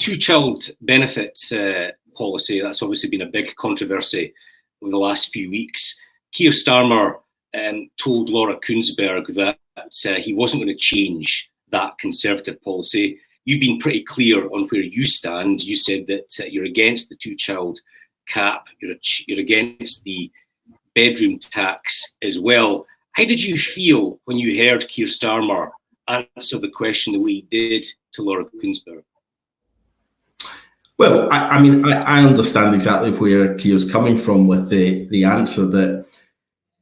two-child benefit policy, that's obviously been a big controversy over the last few weeks. Keir Starmer told Laura Kuenssberg that he wasn't going to change that Conservative policy. You've been pretty clear on where you stand. You said that you're against the two-child cap, you're against the bedroom tax as well. How did you feel when you heard Keir Starmer answer the question the way he did to Laura Kuenssberg? Well, I understand exactly where Keir's coming from with the answer that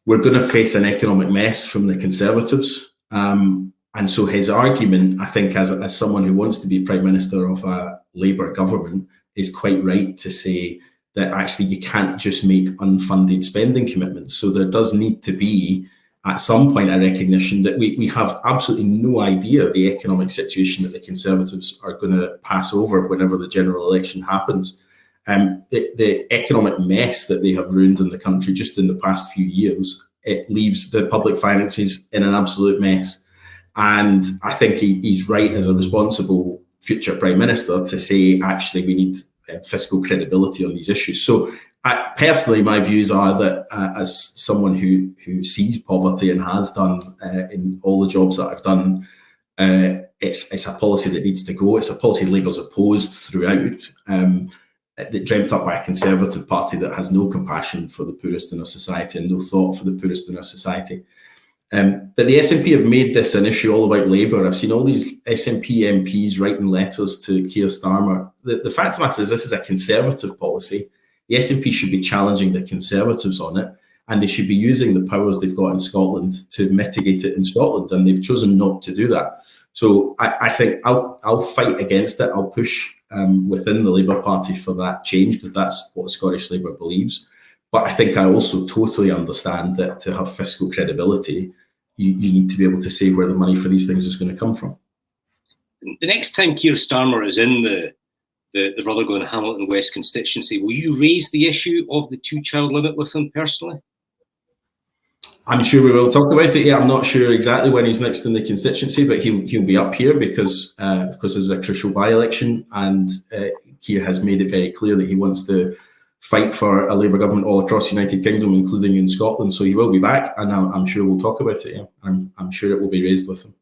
we're going to face an economic mess from the Conservatives. And so his argument, I think, as someone who wants to be Prime Minister of a Labour government, is quite right to say that actually you can't just make unfunded spending commitments. So there does need to be, at some point, a recognition that we have absolutely no idea the economic situation that the Conservatives are going to pass over whenever the general election happens. The economic mess that they have ruined in the country just in the past few years, it leaves the public finances in an absolute mess. And I think he's right as a responsible future Prime Minister to say, actually, we need fiscal credibility on these issues. So personally, my views are that as someone who sees poverty and has done in all the jobs that I've done, it's a policy that needs to go. It's a policy Labour's opposed throughout, that dreamt up by a Conservative Party that has no compassion for the poorest in our society and no thought for the poorest in our society. But the SNP have made this an issue all about Labour. I've seen all these SNP MPs writing letters to Keir Starmer. The fact of the matter is this is a Conservative policy. The SNP should be challenging the Conservatives on it, and they should be using the powers they've got in Scotland to mitigate it in Scotland, and they've chosen not to do that. So I think I'll fight against it. I'll push within the Labour Party for that change, because that's what Scottish Labour believes. But I think I also totally understand that to have fiscal credibility, you need to be able to say where the money for these things is going to come from. The next time Keir Starmer is in the Rutherglen and Hamilton West constituency, will you raise the issue of the two-child limit with him personally? I'm sure we will talk about it. Yeah, I'm not sure exactly when he's next in the constituency, but he'll be up here because, of course, there's a crucial by-election, and Keir has made it very clear that he wants to fight for a Labour government all across the United Kingdom, including in Scotland. So he will be back, and I'm sure we'll talk about it. Yeah, I'm sure it will be raised with him.